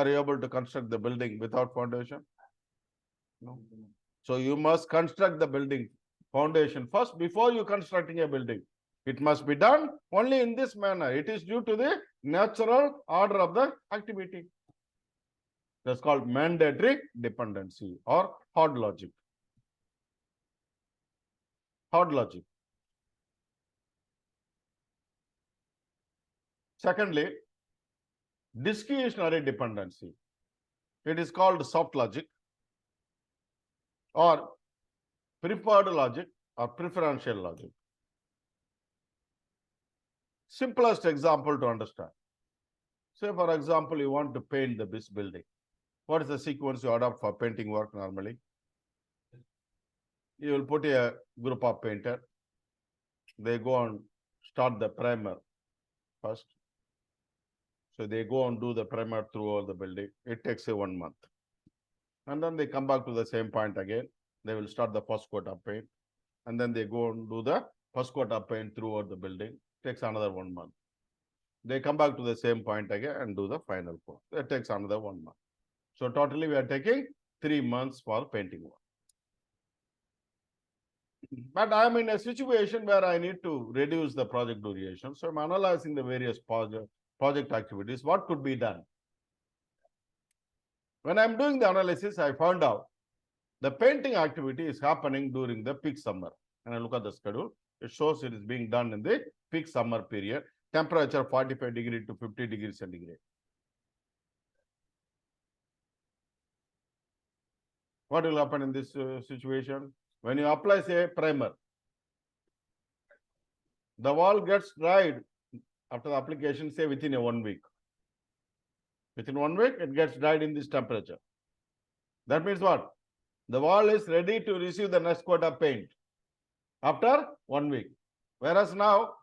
Are you able to construct the building without foundation? No. So you must construct the building foundation first before you constructing a building. It must be done only in this manner. It is due to the natural order of the activity. That's called mandatory dependency or hard logic. Hard logic. Secondly, discretionary dependency. It is called soft logic or preferred logic or preferential logic. Simplest example to understand. Say, for example, you want to paint this building. What is the sequence you adopt for painting work normally? You will put a group of painters. They go and start the primer first. So they go and do the primer throughout the building. It takes 1 month. And then they come back to the same point again. They will start the first coat of paint. And then they go and do the first coat of paint throughout the building. It takes another 1 month. They come back to the same point again and do the final coat. That takes another 1 month. So totally we are taking 3 months for painting work. But I am in a situation where I need to reduce the project duration. So I'm analyzing the various project activities. What could be done? When I'm doing the analysis, I found out the painting activity is happening during the peak summer. And I look at the schedule. It shows it is being done in the peak summer period. Temperature 45 degrees to 50 degrees centigrade. What will happen in this situation? When you apply, say, primer, the wall gets dried after the application, say, within 1 week. Within 1 week, it gets dried in this temperature. That means what? The wall is ready to receive the next coat of paint after 1 week. Whereas now,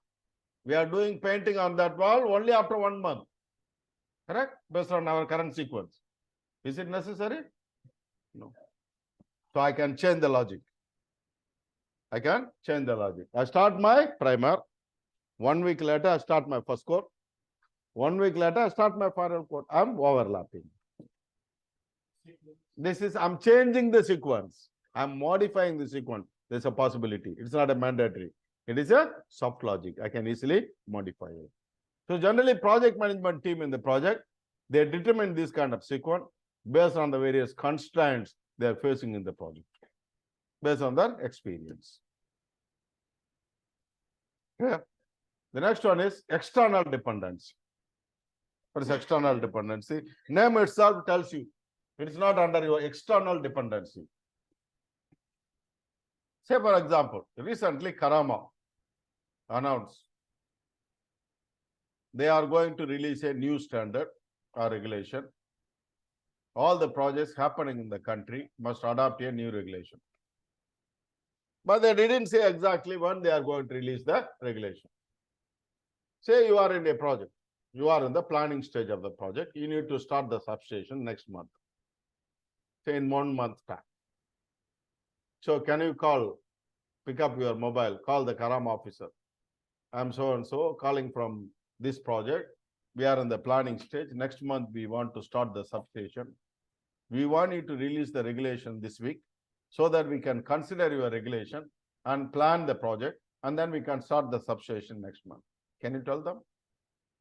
we are doing painting on that wall only after 1 month. Correct? Based on our current sequence. Is it necessary? No. So I can change the logic. I can change the logic. I start my primer. 1 week later, I start my first coat. 1 week later, I start my final coat. I'm overlapping. I'm changing the sequence. I'm modifying the sequence. There's a possibility. It's not a mandatory. It is a soft logic. I can easily modify it. So generally, project management team in the project, they determine this kind of sequence based on the various constraints they are facing in the project, based on their experience. Yeah. The next one is external dependency. What is external dependency? Name itself tells you it is not under your external dependency. Say, for example, recently 𝗙𝗃 announced they are going to release a new standard or regulation. All the projects happening in the country must adopt a new regulation. But they didn't say exactly when they are going to release the regulation. Say you are in a project. You are in the planning stage of the project. You need to start the substation next month. Say in 1 month time. So can you pick up your mobile, call the 𝗙𝗃𝗻 officer. I'm so-and-so calling from this project. We are in the planning stage. Next month, we want to start the substation. We want you to release the regulation this week so that we can consider your regulation and plan the project, and then we can start the substation next month. Can you tell them?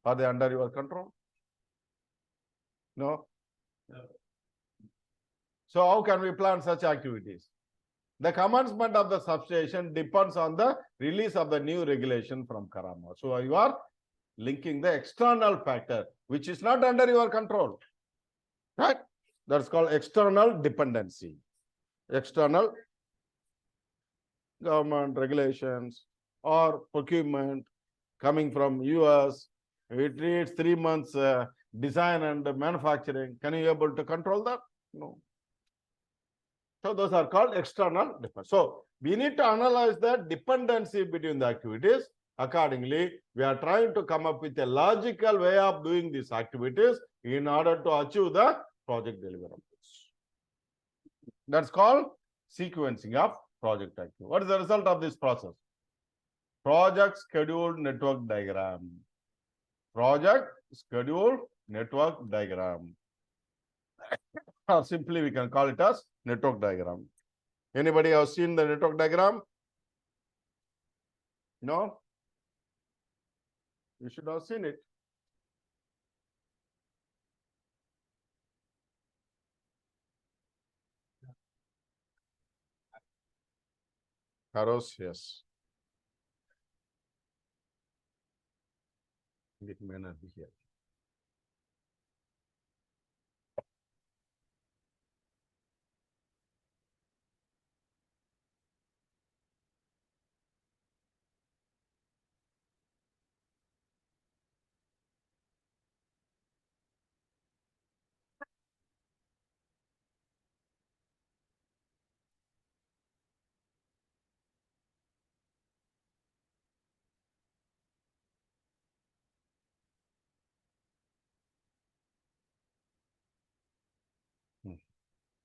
Are they under your control? No? No. So how can we plan such activities? The commencement of the substation depends on the release of the new regulation from 𝗙𝗃𝗻. So you are linking the external factor, which is not under your control. Right? That's called external dependency. External government regulations or procurement coming from US. It needs 3 months design and manufacturing. Can you be able to control that? No. So those are called external dependency. So we need to analyze the dependency between the activities. Accordingly, we are trying to come up with a logical way of doing these activities in order to achieve the project deliverables. That's called sequencing of project activity. What is the result of this process? Project schedule network diagram. Project schedule network diagram. or simply we can call it as network diagram. Anybody have seen the network diagram? No? You should have seen it. Arrows, yes. It may not be here.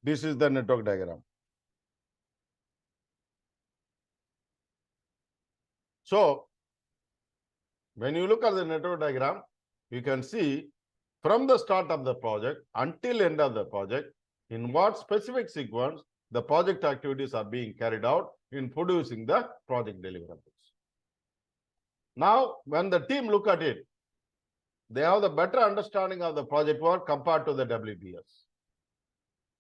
This is the network diagram. So, when you look at the network diagram, you can see from the start of the project until end of the project, in what specific sequence the project activities are being carried out in producing the project deliverables. Now, when the team look at it, they have the better understanding of the project work compared to the WBS.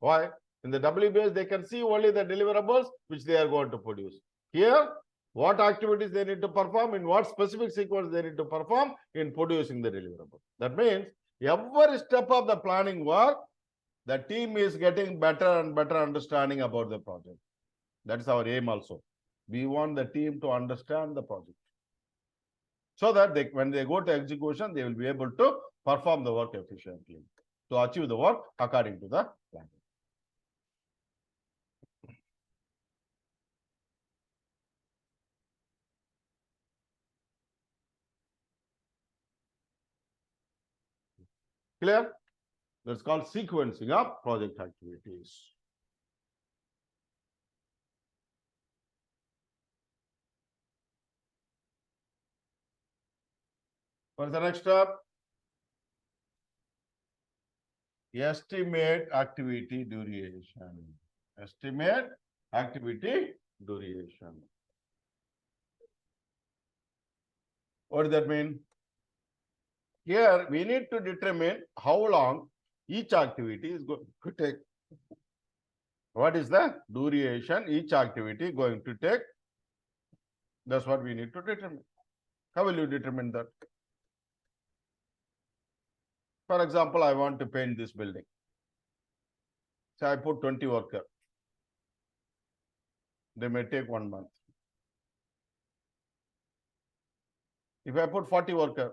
Why? In the WBS, they can see only the deliverables which they are going to produce. Here, what activities they need to perform, in what specific sequence they need to perform in producing the deliverable. That means every step of the planning work, the team is getting better and better understanding about the project. That's our aim also. We want the team to understand the project, so that when they go to execution, they will be able to perform the work efficiently, to achieve the work according to the plan. Clear? That's called sequencing of project activities. For the next step, estimate activity duration. Estimate activity duration. What does that mean? Here, we need to determine how long each activity is going to take. What is the duration each activity going to take? That's what we need to determine. How will you determine that? For example, I want to paint this building. So I put 20 workers. They may take 1 month. If I put 40 workers,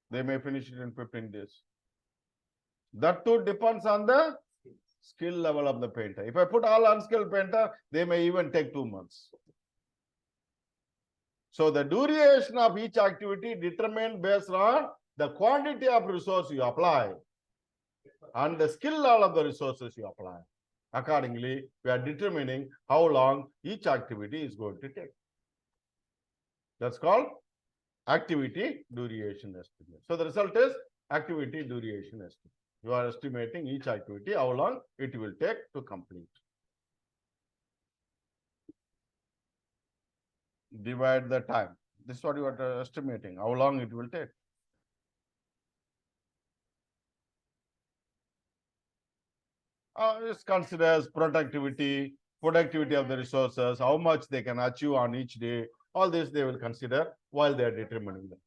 they may finish it in 15 days. That too depends on the skill level of the painter. If I put all unskilled painter, they may even take 2 months. So the duration of each activity determined based on the quantity of resource you apply and the skill level of the resources you apply. Accordingly, we are determining how long each activity is going to take. That's called activity duration estimate. So the result is activity duration estimate. You are estimating each activity, how long it will take to complete. Divide the time. This is what you are estimating, how long it will take. This considers productivity of the resources, how much they can achieve on each day. All this they will consider while they are determining them.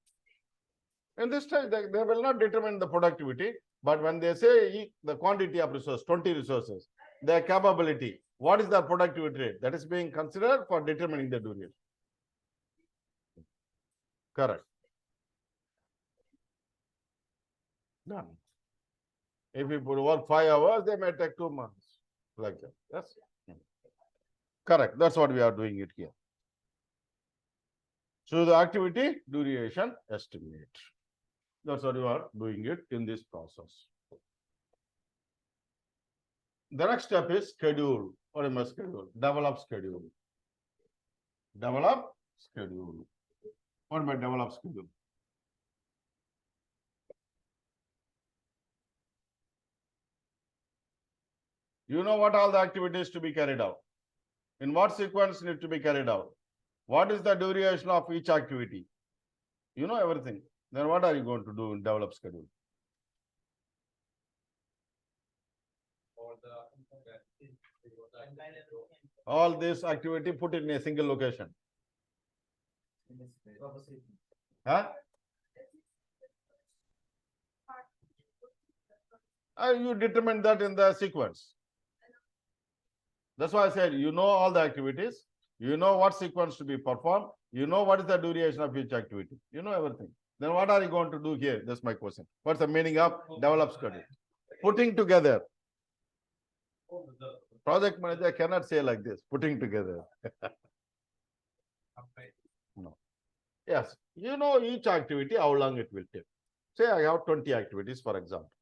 In this time, they will not determine the productivity, but when they say the quantity of resource, 20 resources, their capability, what is the productivity rate? That is being considered for determining the duration. Correct. Done. If you work 5 hours, they may take 2 months. Like that. Yes. Correct. That's what we are doing it here. So the activity duration estimate. That's what you are doing it in this process. The next step is schedule. What am I schedule? Develop schedule. Develop schedule. What am I develop schedule? You know what all the activities to be carried out. In what sequence need to be carried out. What is the duration of each activity? You know everything. Then what are you going to do in develop schedule? All this activity put in a single location. Huh? You determine that in the sequence. That's why I said, you know all the activities, you know what sequence to be performed, you know what is the duration of each activity, you know everything. Then what are you going to do here? That's my question. What's the meaning of develop schedule? Putting together. Project manager cannot say like this, putting together. No. Yes, you know each activity, how long it will take. Say I have 20 activities, for example.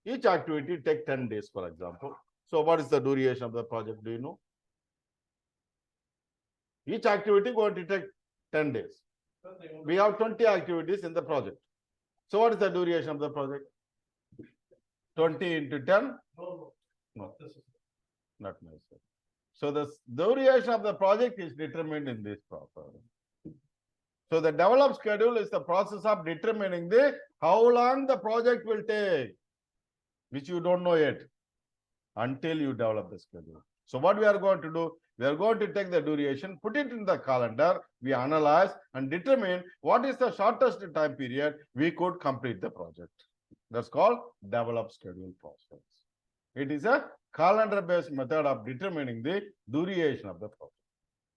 Each activity take 10 days, for example. So what is the duration of the project? Do you know? Each activity going to take 10 days. We have 20 activities in the project. So what is the duration of the project? 20 into 10? No. Not necessary. So the duration of the project is determined in this proper. So the develop schedule is the process of determining how long the project will take, which you don't know yet until you develop the schedule. So what we are going to do, we are going to take the duration, put it in the calendar, we analyze and determine what is the shortest time period we could complete the project. That's called develop schedule process. It is a calendar-based method of determining the duration of the project.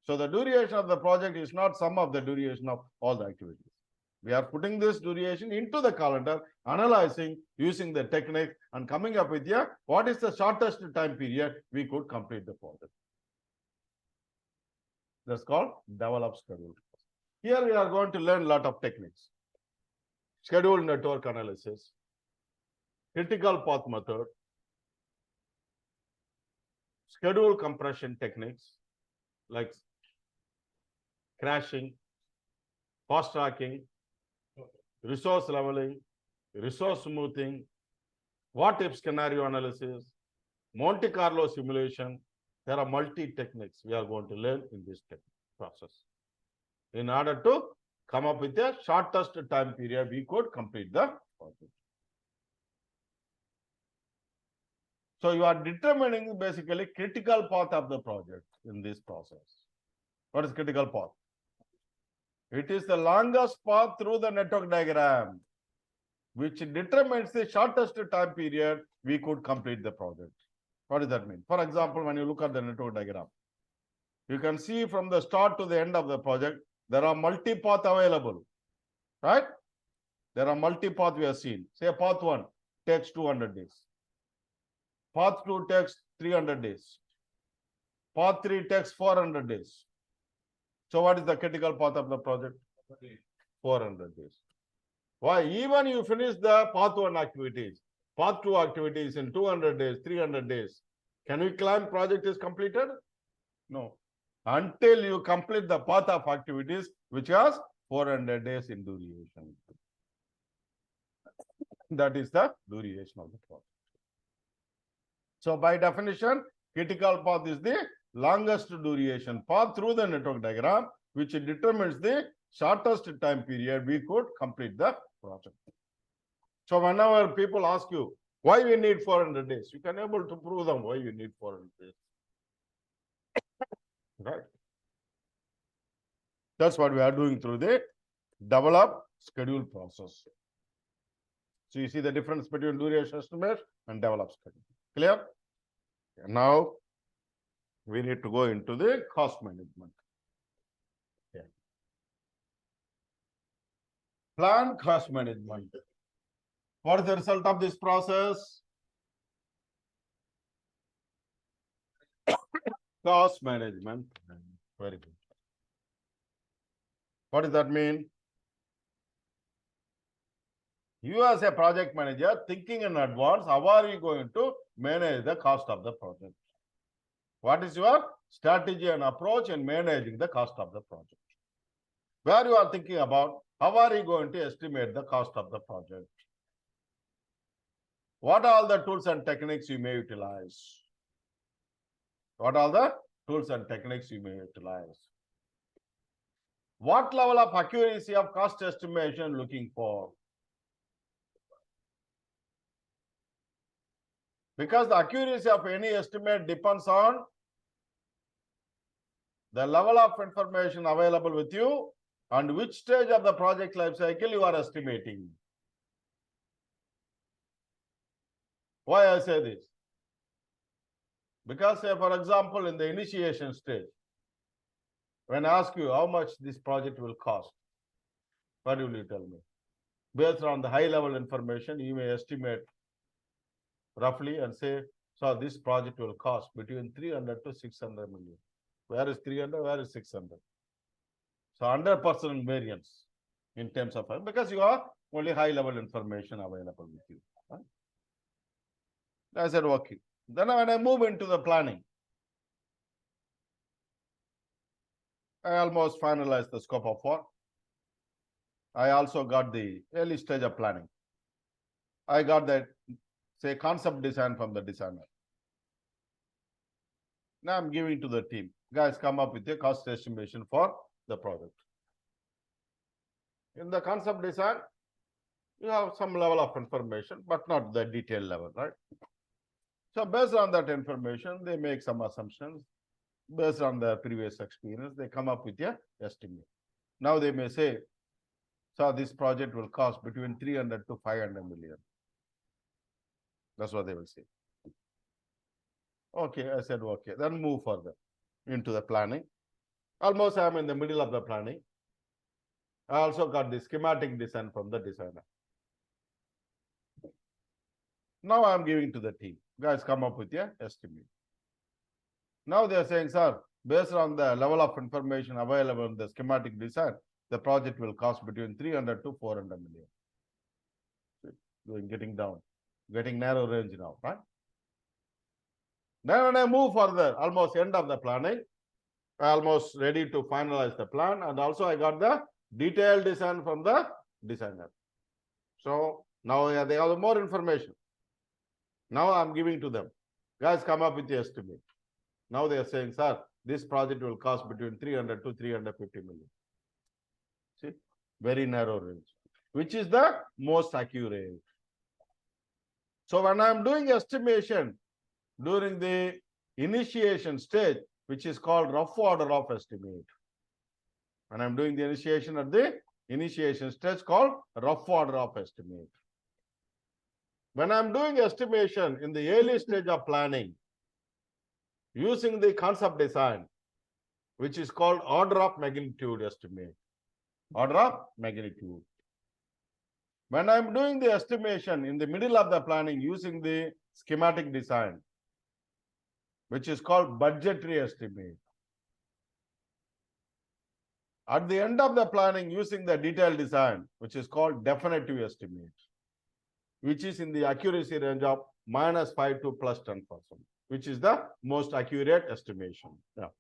So the duration of the project is not sum of the duration of all the activities. We are putting this duration into the calendar, analyzing, using the technique, and coming up with what is the shortest time period we could complete the project. That's called develop schedule. Here we are going to learn a lot of techniques. Schedule network analysis, critical path method, schedule compression techniques like crashing, fast tracking, resource leveling, resource smoothing, what if scenario analysis, Monte Carlo simulation. There are multi techniques we are going to learn in this process in order to come up with the shortest time period we could complete the project. So you are determining basically critical path of the project in this process. What is critical path? It is the longest path through the network diagram, which determines the shortest time period we could complete the project. What does that mean? For example, when you look at the network diagram, you can see from the start to the end of the project, there are multi-path available, right? There are multi-path we have seen. Say path 1 takes 200 days. Path 2 takes 300 days. Path 3 takes 400 days. So what is the critical path of the project? 400 days. Why? Even you finish the path 1 activities, path 2 activities in 200 days, 300 days, can we claim project is completed? No. Until you complete the path of activities, which has 400 days in duration. That is the duration of the project. So by definition, critical path is the longest duration path through the network diagram, which determines the shortest time period we could complete the project. So whenever people ask you, why we need 400 days, you can able to prove them why you need 400 days. Right? That's what we are doing through the develop schedule process. So you see the difference between duration estimate and develop schedule. Clear? Now we need to go into the cost management. Yeah. Plan cost management. What is the result of this process? Cost management. Very good. What does that mean? You as a project manager thinking in advance, how are you going to manage the cost of the project? What is your strategy and approach in managing the cost of the project? Where you are thinking about how are you going to estimate the cost of the project? What are all the tools and techniques you may utilize? What are the tools and techniques you may utilize? What level of accuracy of cost estimation looking for? Because the accuracy of any estimate depends on the level of information available with you and which stage of the project life cycle you are estimating. Why I say this? Because, say, for example, in the initiation stage, when I ask you how much this project will cost, what will you tell me? Based on the high level information, you may estimate roughly and say, so this project will cost between 300 to 600 million. Where is 300? Where is 600? So 100% variance in terms of, because you have only high level information available with you. Right? I said, okay. Then when I move into the planning, I almost finalized the scope of work. I also got the early stage of planning. I got that, say, concept design from the designer. Now I'm giving to the team. Guys, come up with a cost estimation for the project. In the concept design, you have some level of information, but not the detailed level, right? So based on that information, they make some assumptions. Based on their previous experience, they come up with an estimate. Now they may say, so this project will cost between 300 to 500 million. That's what they will say. Okay, I said, okay, then move further into the planning. Almost I'm in the middle of the planning. I also got the schematic design from the designer. Now I'm giving to the team. Guys, come up with your estimate. Now they are saying, sir, based on the level of information available in the schematic design, the project will cost between 300 to 400 million. Getting down, getting narrow range now, right? Then when I move further, almost end of the planning, I almost ready to finalize the plan, and also I got the detailed design from the designer. So now they have more information. Now I'm giving to them. Guys, come up with the estimate. Now they are saying, sir, this project will cost between 300 to 350 million. See, very narrow range, which is the most accurate. So when I'm doing estimation during the initiation stage, which is called rough order of estimate. When I'm doing the initiation at the initiation stage called rough order of estimate. When I'm doing estimation in the early stage of planning, using the concept design, which is called order of magnitude estimate. Order of magnitude. When I'm doing the estimation in the middle of the planning using the schematic design, which is called budgetary estimate. At the end of the planning using the detailed design, which is called definitive estimate, which is in the accuracy range of -5 to +10%, which is the most accurate estimation. Yeah.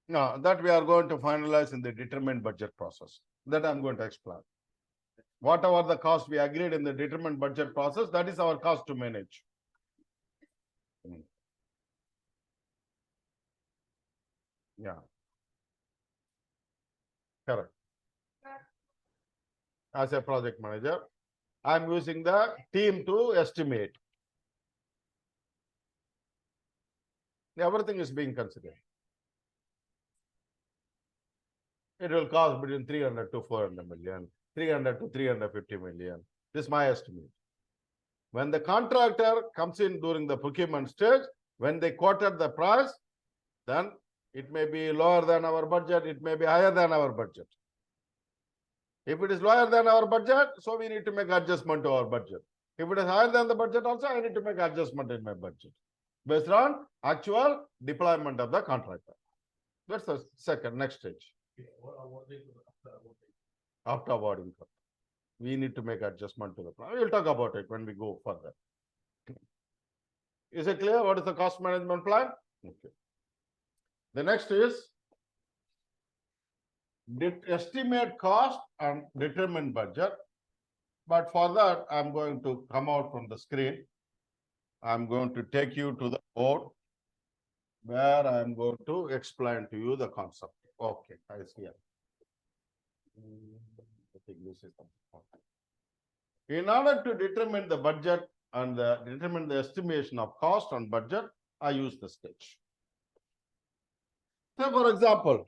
Now, that we are going to finalize in the determined budget process. That I'm going to explain. Whatever the cost we agreed in the determined budget process, that is our cost to manage. Yeah. Correct. As a project manager, I'm using the team to estimate. Everything is being considered. It will cost between 300 to 400 million, 300 to 350 million. This is my estimate. When the contractor comes in during the procurement stage, when they quoted the price, then it may be lower than our budget, it may be higher than our budget. If it is lower than our budget, so we need to make adjustment to our budget. If it is higher than the budget also, I need to make adjustment in my budget based on actual deployment of the contractor. That's the second, next stage. after awarding contract. We need to make adjustment to the plan. We'll talk about it when we go further. Is it clear? What is the cost management plan? Okay. The next is estimate cost and determine budget. But for that, I'm going to come out from the screen. I'm going to take you to the board where I'm going to explain to you the concept. Okay, I see it. I think this is the In order to determine the budget and determine the estimation of cost and budget, I use the sketch. So, for example,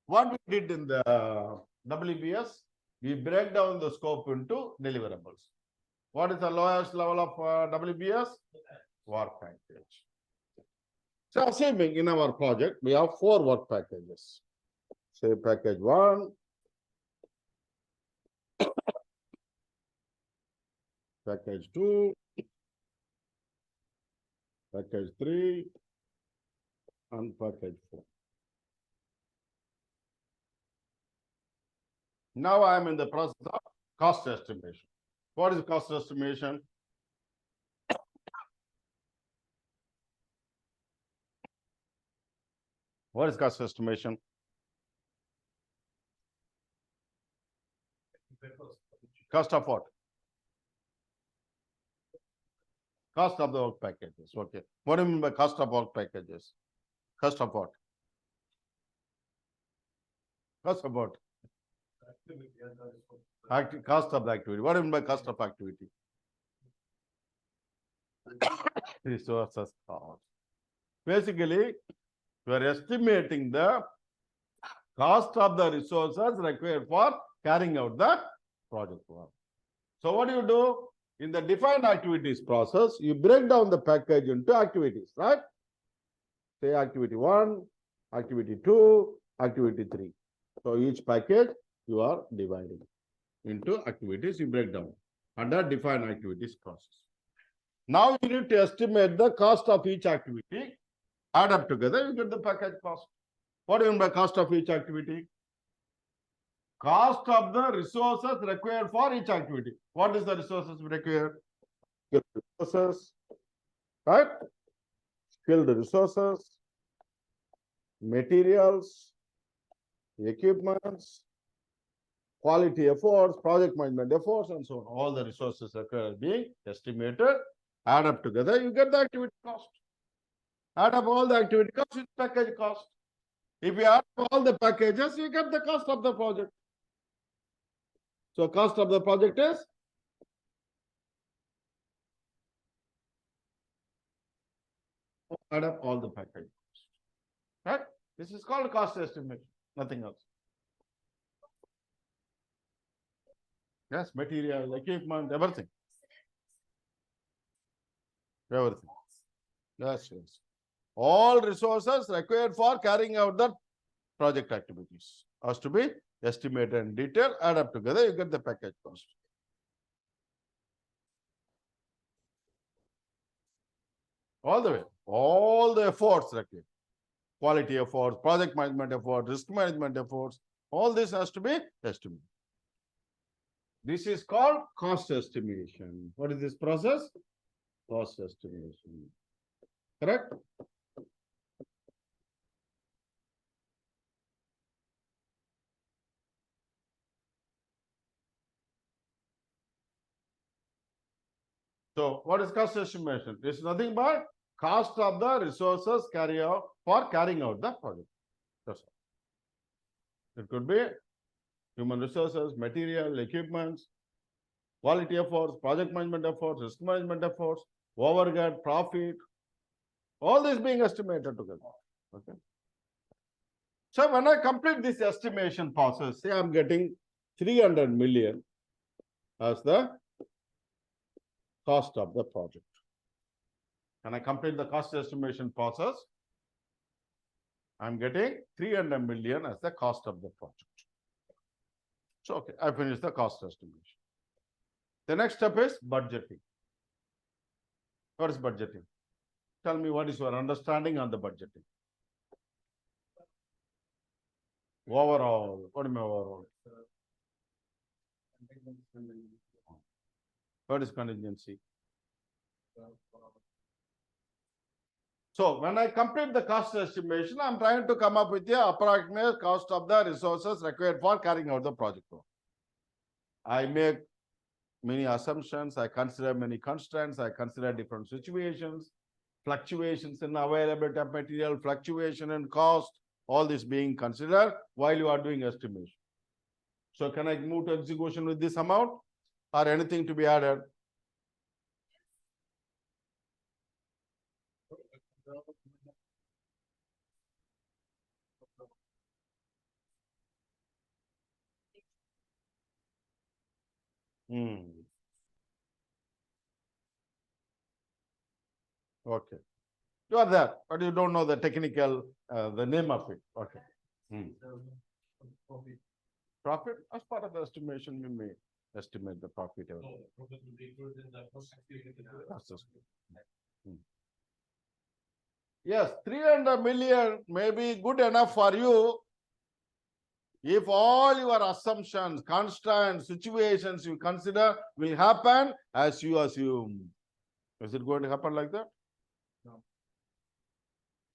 what we did in the WBS, we break down the scope into deliverables. What is the lowest level of WBS? Work package. So, assuming in our project, we have 4 work packages. Say package 1, package 2, package 3, and package 4. Now I am in the process of cost estimation. What is cost estimation? What is cost estimation? Cost of what? Cost of the work packages. Okay. What do you mean by cost of work packages? Cost of what? Cost of what? Cost of the activity. What do you mean by cost of activity? Resources cost. Basically, we are estimating the cost of the resources required for carrying out the project work. So what do? In the defined activities process, you break down the package into activities, right? Say activity 1, activity 2, activity 3. So each package you are dividing into activities, you break down under defined activities process. Now you need to estimate the cost of each activity, add up together, you get the package cost. What do you mean by cost of each activity? Cost of the resources required for each activity. What is the resources required? Skilled resources, right? Skilled resources, materials, equipments, quality efforts, project management efforts, and so on. All the resources required being estimated, add up together, you get the activity cost. Add up all the activity costs, it's package cost. If you add up all the packages, you get the cost of the project. So cost of the project is add up all the package costs. Right? This is called cost estimation, nothing else. Yes, material, equipment, everything. Everything. Yes, yes. All resources required for carrying out the project activities has to be estimated in detail, add up together, you get the package cost. All the way, all the efforts required. Quality efforts, project management efforts, risk management efforts, all this has to be estimated. This is called cost estimation. What is this process? Cost estimation. Correct? So what is cost estimation? This is nothing but cost of the resources carrying out the project. That's all. It could be human resources, material, equipments, quality efforts, project management efforts, risk management efforts, overhead, profit, all this being estimated together. Okay. So when I complete this estimation process, say I'm getting 300 million as the cost of the project. When I complete the cost estimation process, I'm getting 300 million as the cost of the project. So, okay, I finished the cost estimation. The next step is budgeting. What is budgeting? Tell me what is your understanding on the budgeting? Overall, what do you mean overall? What is contingency? So when I complete the cost estimation, I'm trying to come up with the approximate cost of the resources required for carrying out the project. I make many assumptions, I consider many constraints, I consider different situations, fluctuations in availability of material, fluctuation in cost, all this being considered while you are doing estimation. So can I move to execution with this amount or anything to be added? Okay. You are there, but you don't know the technical, the name of it. Okay. Profit, as part of the estimation, we may estimate the profit. Yes, 300 million may be good enough for you if all your assumptions, constraints, situations you consider will happen as you assume. Is it going to happen like that? No.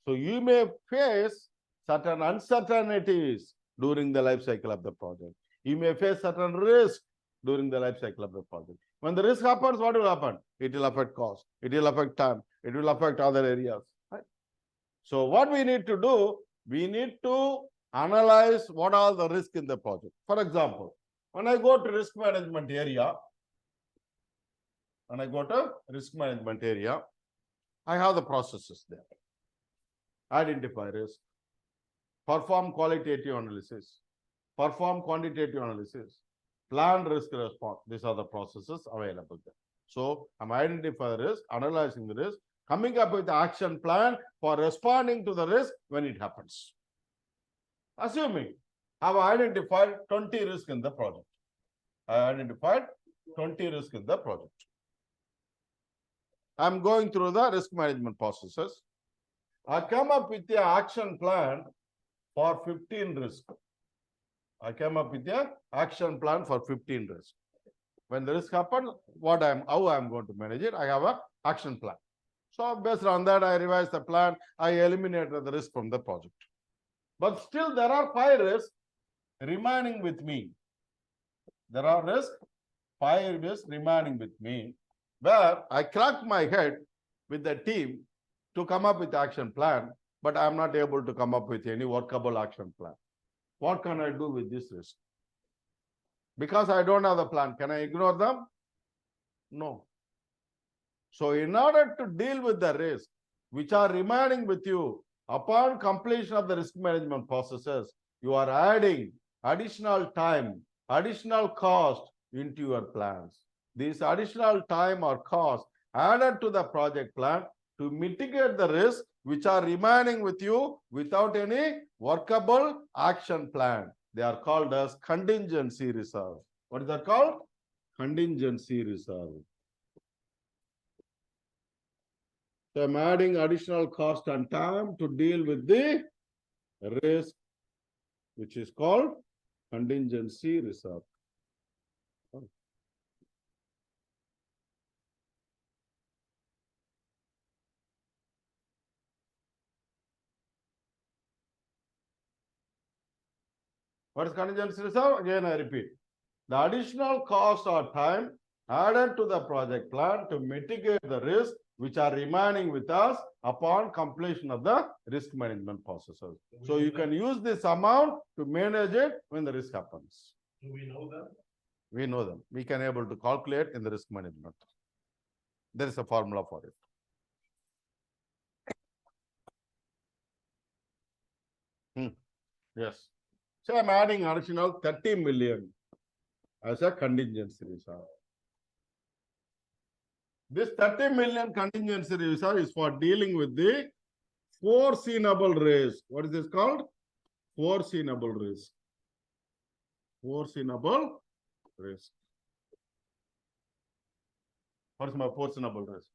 So you may face certain uncertainties during the life cycle of the project. You may face certain risks during the life cycle of the project. When the risk happens, what will happen? It will affect cost. It will affect time. It will affect other areas. Right? So what we need to do, we need to analyze what are the risks in the project. For example, when I go to risk management area, I have the processes there. Identify risk, perform qualitative analysis, perform quantitative analysis, plan risk response. These are the processes available there. So I'm identifying the risk, analyzing the risk, coming up with the action plan for responding to the risk when it happens. Assuming I've identified 20 risks in the project. I identified 20 risks in the project. I'm going through the risk management processes. I come up with the action plan for 15 risks. I came up with the action plan for 15 risks. When the risk happens, how I'm going to manage it, I have an action plan. So based on that, I revise the plan. I eliminated the risk from the project. But still, there are 5 risks remaining with me. There are 5 risks remaining with me, where I cracked my head with the team to come up with the action plan, but I'm not able to come up with any workable action plan. What can I do with this risk? Because I don't have the plan, can I ignore them? No. So in order to deal with the risk which are remaining with you upon completion of the risk management processes, you are adding additional time, additional cost into your plans. This additional time or cost added to the project plan to mitigate the risk which are remaining with you without any workable action plan. They are called as contingency reserve. What is that called? Contingency reserve. So I'm adding additional cost and time to deal with the risk, which is called contingency reserve. What is contingency reserve? Again, I repeat. The additional cost or time added to the project plan to mitigate the risk which are remaining with us upon completion of the risk management processes. So you can use this amount to manage it when the risk happens. Do we know them? We know them. We can able to calculate in the risk management. There is a formula for it. Yes. So I'm adding additional 30 million as a contingency reserve. This 30 million contingency reserve is for dealing with the foreseeable risk. What is this called? Foreseeable risk. Foreseeable risk. What is my foreseeable risk?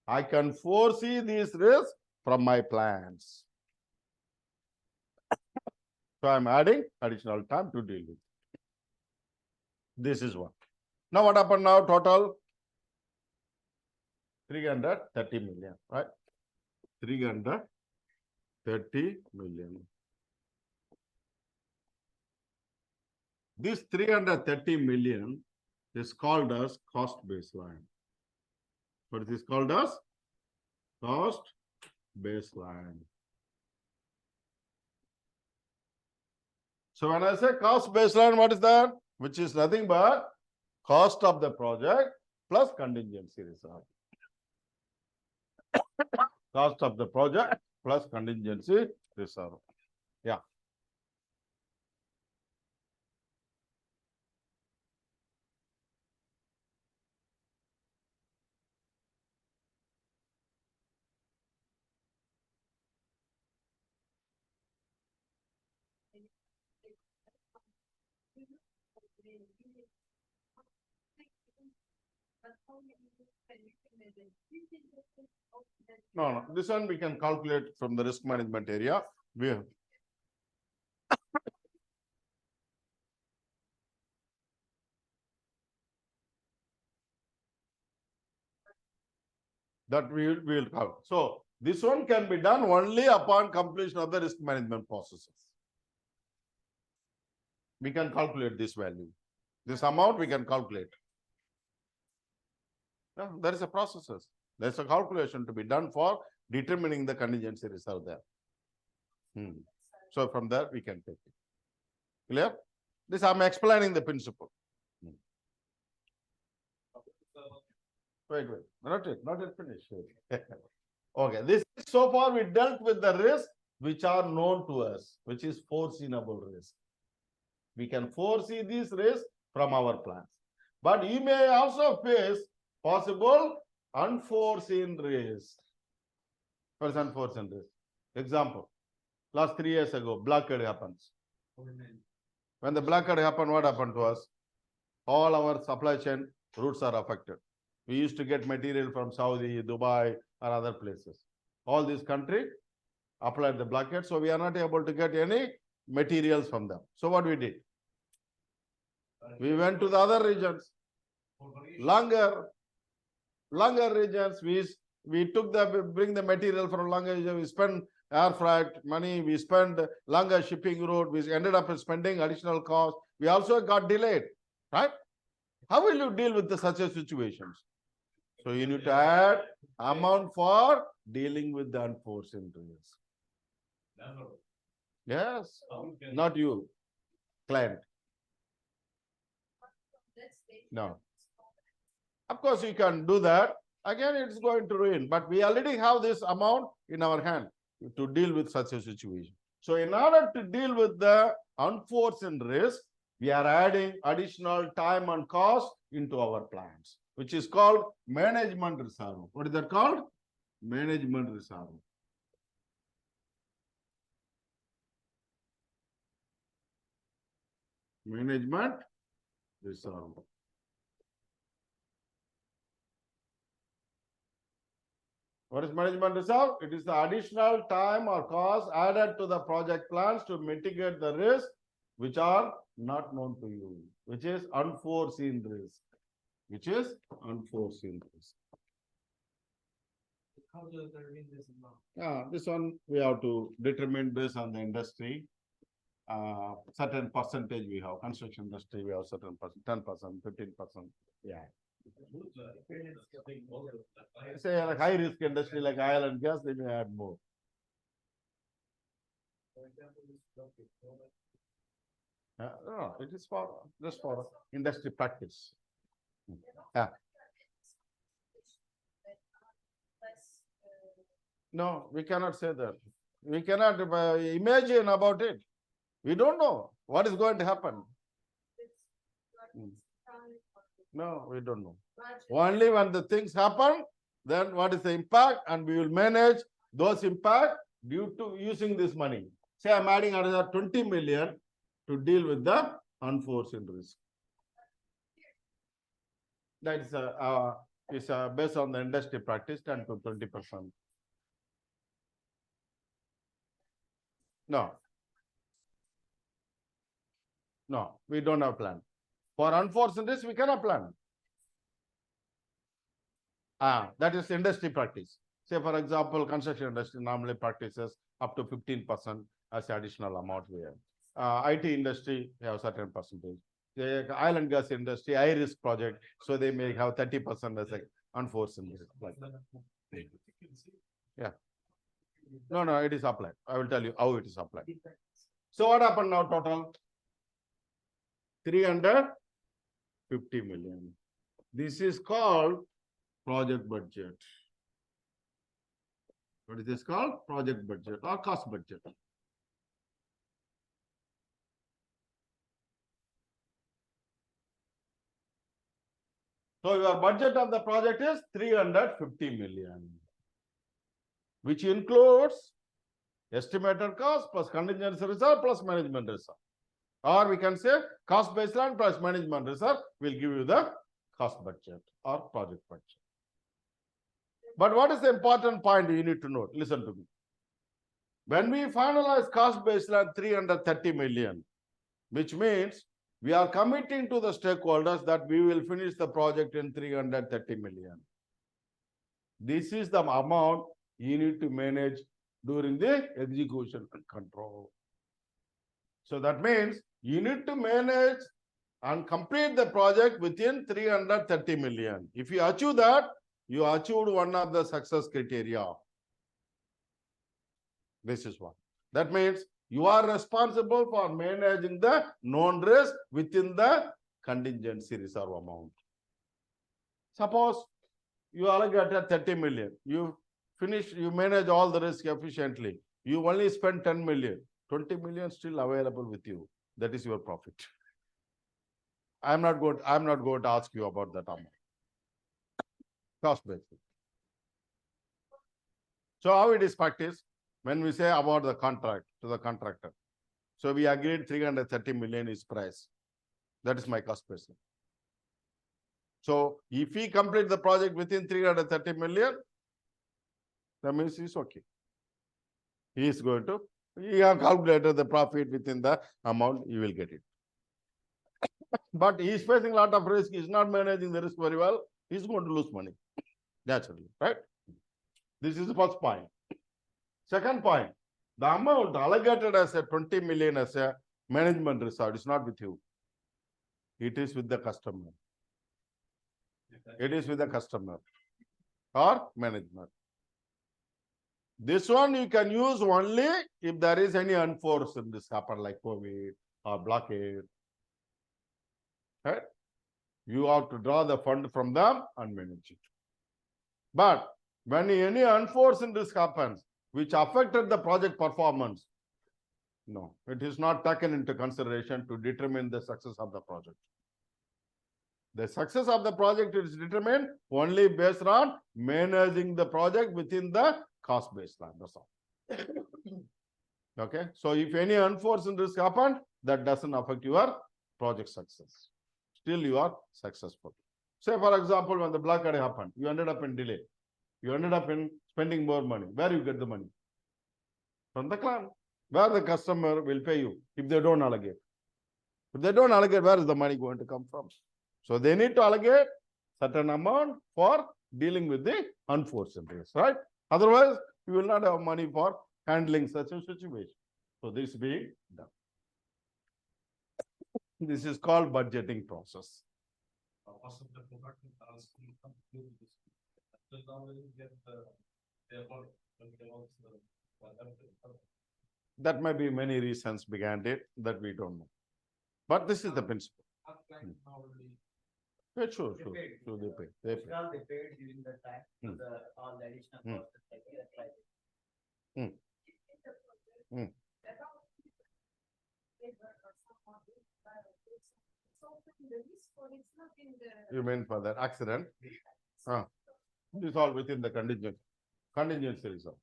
I can foresee these risks from my plans. So I'm adding additional time to deal with. This is one. Now what happened now? Total 330 million, right? 330 million. This 330 million is called as cost baseline. What is this called as? Cost baseline. So when I say cost baseline, what is that? Which is nothing but cost of the project plus contingency reserve. Cost of the project plus contingency reserve. Yeah. No, this one we can calculate from the risk management area. We have that we will cover. So this one can be done only upon completion of the risk management processes. We can calculate this value. This amount we can calculate. Yeah, there is a processes. There is a calculation to be done for determining the contingency reserve there. So from there we can take it. Clear? This I am explaining the principle. Wait. Not yet finished. Okay. This so far we dealt with the risks which are known to us, which is foreseeable risk. We can foresee these risks from our plans. But you may also face possible unforeseen risk. What is unforeseen risk? Example, last 3 years ago, blockade happens. When the blockade happened, what happened to us? All our supply chain routes are affected. We used to get material from Saudi, Dubai, or other places. All these countries applied the blockade, so we are not able to get any materials from them. So what we did? We went to the other regions, longer regions. We took bring the material from longer regions. We spent air freight money. We spent longer shipping route. We ended up spending additional cost. We also got delayed, right? How will you deal with such a situations? So you need to add amount for dealing with the unforeseen risk. Yes, not you, client. No. Of course, you can do that. Again, it's going to ruin. But we already have this amount in our hand to deal with such a situation. So in order to deal with the unforeseen risk, we are adding additional time and cost into our plans, which is called management reserve. What is that called? Management reserve. Management reserve. What is management reserve? It is the additional time or cost added to the project plans to mitigate the risk which are not known to you, which is unforeseen risk. Which is unforeseen risk. How do you determine this amount? This one we have to determine based on the industry. Certain percentage we have. Construction industry we have certain percent, 10%, 15%. Yeah. Say like high risk industry like oil and gas, they may add more. No, it is just for industry practice. Yeah. No, we cannot say that. We cannot imagine about it. We don't know what is going to happen. No, we don't know. Only when the things happen, then what is the impact, and we will manage those impact due to using this money. Say I'm adding another 20 million to deal with the unforeseen risk. That is based on the industry practice, 10 to 20%. No, we don't have plan. For unforeseen risk, we cannot plan. That is industry practice. Say, for example, construction industry normally practices up to 15% as additional amount we have. IT industry have certain percentage. The oil and gas industry, high risk project, so they may have 30% as an unforeseen risk. Like, yeah. No, it is applied. I will tell you how it is applied. So what happened now total? 350 million. This is called project budget. What is this called? Project budget or cost budget. So your budget of the project is 350 million, which includes estimated cost plus contingency reserve plus management reserve. Or we can say cost baseline plus management reserve will give you the cost budget or project budget. But what is the important point you need to note? Listen to me. When we finalize cost baseline 330 million, which means we are committing to the stakeholders that we will finish the project in 330 million. This is the amount you need to manage during the execution and control. So that means you need to manage and complete the project within 330 million. If you achieve that, you achieved one of the success criteria. This is one. That means you are responsible for managing the known risk within the contingency reserve amount. Suppose you allocated 30 million. You manage all the risk efficiently. You only spend 10 million. 20 million still available with you. That is your profit. I'm not going to ask you about that amount. Cost basis. So how it is practiced? When we say about the contract to the contractor. So we agreed 330 million is price. That is my cost basis. So if he complete the project within 330 million, that means it's okay. He is going to, he have calculated the profit within the amount, you will get it. But he is facing a lot of risk, he is not managing the risk very well, he is going to lose money, naturally, right? This is the first point. Second point, the amount allocated as a 20 million as a management reserve is not with you. It is with the customer. It is with the customer or management. This one you can use only if there is any unforced risk happen like COVID or blockade. Right? You have to draw the fund from them and manage it. But when any unforced risk happens, which affected the project performance, no, it is not taken into consideration to determine the success of the project. The success of the project is determined only based on managing the project within the cost baseline. That's all. Okay. So if any unforeseen risk happened, that doesn't affect your project success. Still you are successful. Say for example, when the blockade happened, you ended up in delay. You ended up in spending more money. Where you get the money? From the client. Where the customer will pay you if they don't allocate. If they don't allocate, where is the money going to come from? So they need to allocate certain amount for dealing with the unforeseen risk, right? Otherwise, you will not have money for handling such a situation. So this being done. This is called budgeting process. That may be many reasons behind it that we don't know. But this is the principle. Yeah, sure. They pay. They pay during the time all the additional costs. You mean for that accident? This is all within the contingency reserve.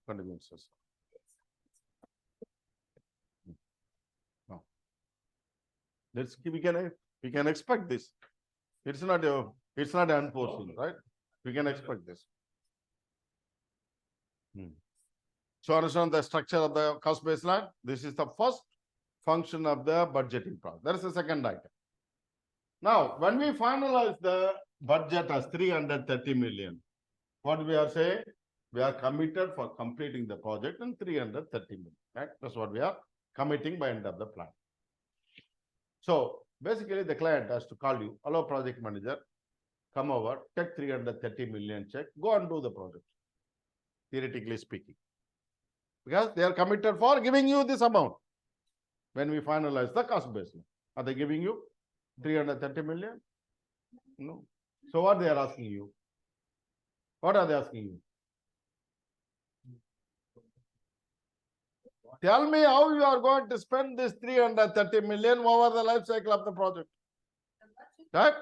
No. We can expect this. It's not unforeseen, right? We can expect this. So understand the structure of the cost baseline. This is the first function of the budgeting process. That is the second item. Now, when we finalize the budget as 330 million, What we are saying? We are committed for completing the project in 330 million. Right? That's what we are committing by end of the plan. So basically, the client has to call you, hello, project manager, come over, take 330 million check, go and do the project. Theoretically speaking, because they are committed for giving you this amount when we finalize the cost basis. Are they giving you 330 million? No. So what they are asking you? What are they asking you? Tell me how you are going to spend this 330 million over the life cycle of the project. Right?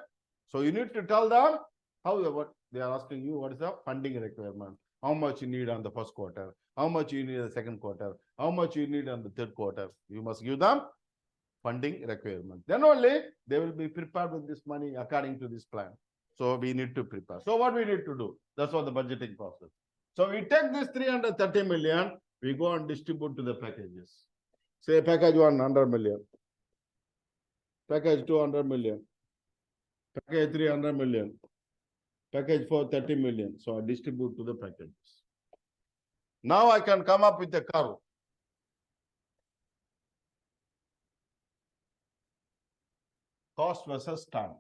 So you need to tell them how what they are asking you, what is the funding requirement, how much you need on the first quarter, how much you need in the second quarter, how much you need on the third quarter. You must give them funding requirement. Then only they will be prepared with this money according to this plan. So we need to prepare. So what we need to do? That's what the budgeting process. So we take this 330 million, we go and distribute to the packages. Say package 1, 100 million. Package 2, 100 million. Package 3, 100 million. Package 4, 30 million. So I distribute to the packages. Now I can come up with a curve. Cost versus time.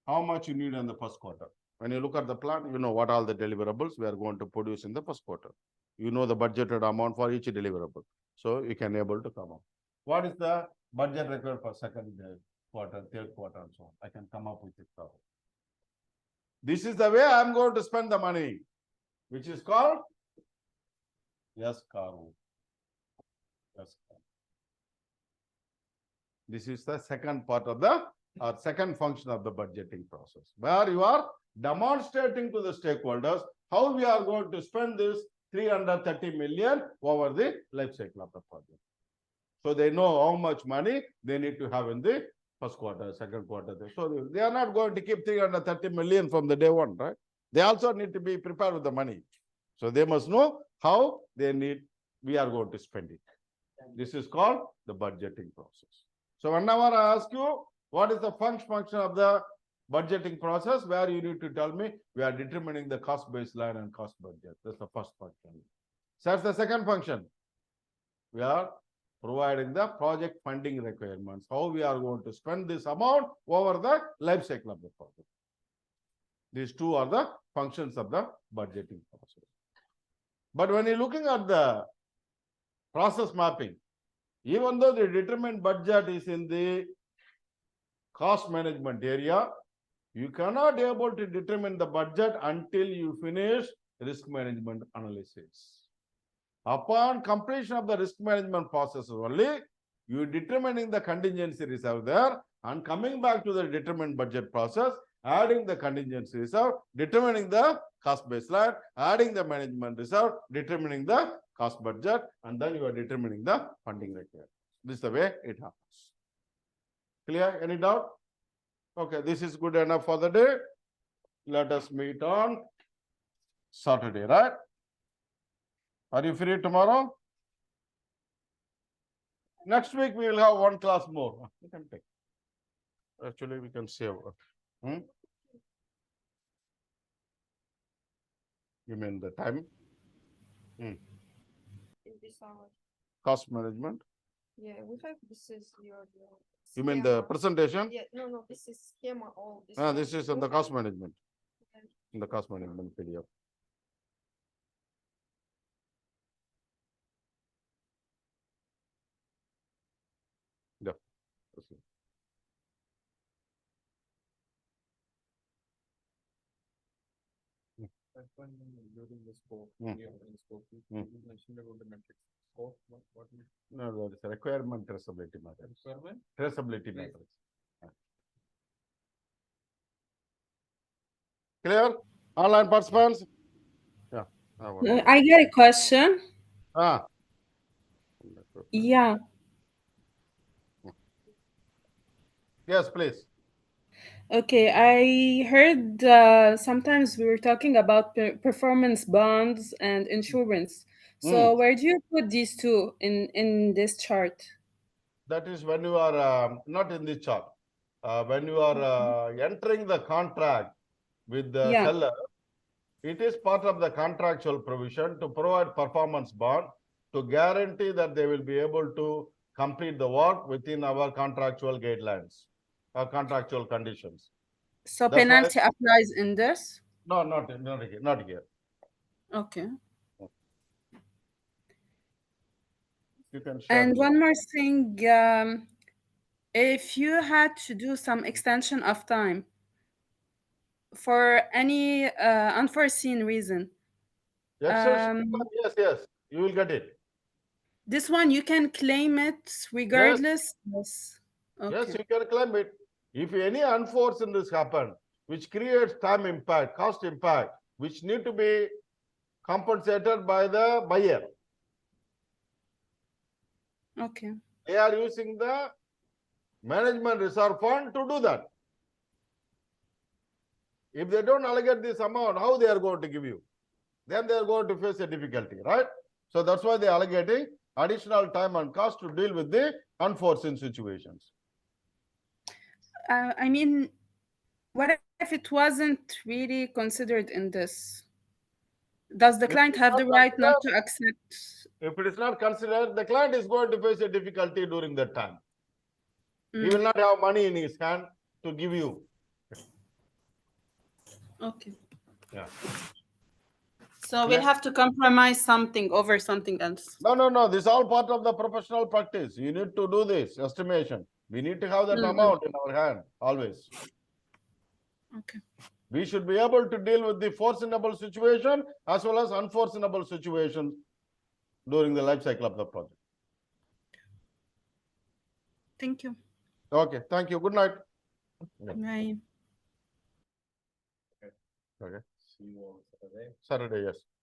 How much you need in the first quarter? When you look at the plan, you know what all the deliverables we are going to produce in the first quarter. You know the budgeted amount for each deliverable. So you can able to come up. What is the budget required for second quarter, third quarter, and so on? I can come up with it. This is the way I am going to spend the money, which is called 𝗙𝗂𝗃𝗃. This is the second part of the second function of the budgeting process, where you are demonstrating to the stakeholders how we are going to spend this 330 million over the life cycle of the project. So they know how much money they need to have in the first quarter, second quarter. So they are not going to keep 330 million from the day one, right? They also need to be prepared with the money. So they must know how we are going to spend it. This is called the budgeting process. So whenever I ask you, what is the function of the budgeting process, where you need to tell me we are determining the cost baseline and cost budget. That's the first function. So that's the second function. We are providing the project funding requirements, how we are going to spend this amount over the life cycle of the project. These two are the functions of the budgeting process. But when you're looking at the process mapping, even though the determined budget is in the cost management area, you cannot be able to determine the budget until you finish risk management analysis. Upon completion of the risk management process only, you determining the contingency reserve there and coming back to the determined budget process, adding the contingency reserve, determining the cost baseline, adding the management reserve, determining the cost budget, and then you are determining the funding requirement. This is the way it happens. Clear? Any doubt? Okay, this is good enough for the day. Let us meet on Saturday, right? Are you free tomorrow? Next week we will have one class more. We can take. Actually, we can save. You mean the time? In this hour. Cost management? Yeah, we have this is your You mean the schema. presentation? Yeah, no, this is schema all this. This is in the cost management. In the cost management PDF. Yeah. Okay. During the scope, you mentioned about the metrics. Scope, what No, there is a requirement traceability matrix. requirement? Traceability matrix. Clear? Online participants? Yeah. I get a question. Yeah. Yes, please. Okay, I heard sometimes we were talking about performance bonds and insurance. So where do you put these two in this chart? That is when you are not in the chart. when you are entering the contract with the Yeah. seller, it is part of the contractual provision to provide performance bond to guarantee that they will be able to complete the work within our contractual guidelines or contractual conditions. So That's why- penalty applies in this? No, not here, not here. Okay. You can share. And the- one more thing, if you had to do some extension of time for any unforeseen reason, Extension, yes, you will get it. this one you can claim it regardless? Yes. Yes, Okay. you can claim it. If any unforeseen risk happen, which creates time impact, cost impact, which need to be compensated by the buyer. Okay. They are using the management reserve fund to do that. If they don't allocate this amount, how they are going to give you? Then they are going to face a difficulty, right? So that's why they are allocating additional time and cost to deal with the unforeseen situations. I mean, what if it wasn't really considered in this? Does the If client it's have not the right not to considered- accept? If it is not considered, the client is going to face a difficulty during that time. He will not have money in his hand to give you. Okay. Yeah. So we'll Yeah. have to compromise something over something else. No. This is all part of the professional practice. You need to do this estimation. We need to have that amount in our hand always. Okay. We should be able to deal with the foreseeable situation as well as unforeseeable situations during the life cycle of the project. Thank you. Okay, thank you. Good night. Bye. Okay. See you on Saturday. Saturday, yes.